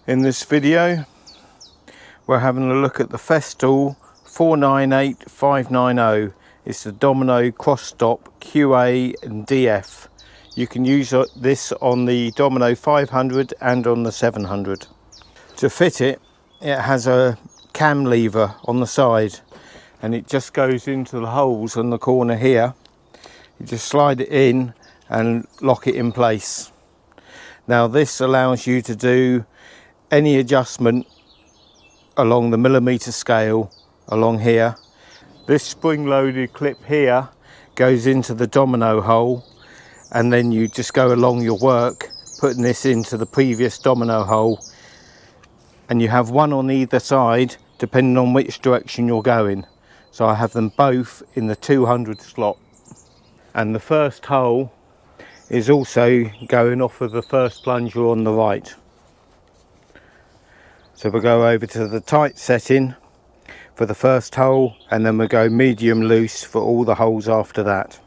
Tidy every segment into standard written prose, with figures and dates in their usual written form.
In this video we're having a look at the Festool 498590. It's the Domino cross stop QA and DF. You can use this on the Domino 500 and on the 700. To fit it, it has a cam lever on the side and it just goes into the holes on the corner here. You just slide it in and lock it in place. Now this allows you to do any adjustment along the millimeter scale along here. This spring loaded clip here goes into the domino hole, and then you just go along your work putting this into the previous domino hole, and you have one on either side depending on which direction you're going. So I have them both in the 200 slot, and the first hole is also going off of the first plunger on the right. So we'll go over to the tight setting for the first hole, and then we'll go medium loose for all the holes after that.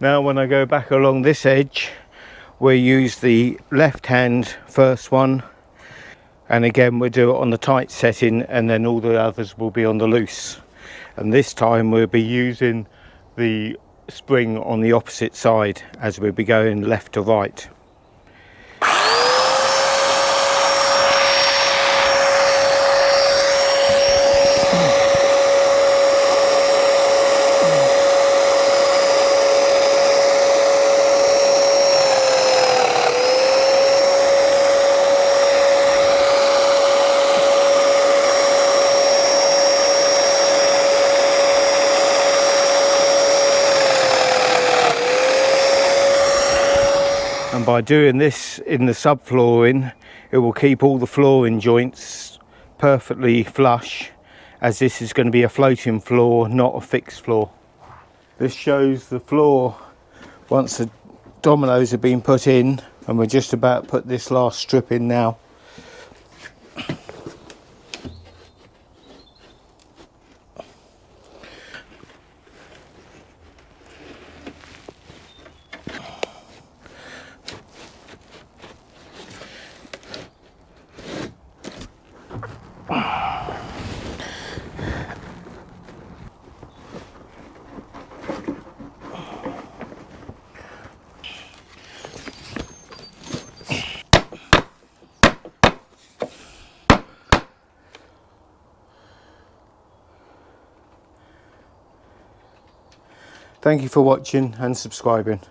Now when I go back along this edge, we'll use the left hand first one, and again we'll do it on the tight setting, and then all the others will be on the loose. And this time we'll be using the spring on the opposite side as we'll be going left to right. And by doing this in the subflooring, it will keep all the flooring joints perfectly flush, as this is going to be a floating floor, not a fixed floor. This shows the floor once the dominoes have been put in, and we're just about to put this last strip in now. Thank you for watching and subscribing.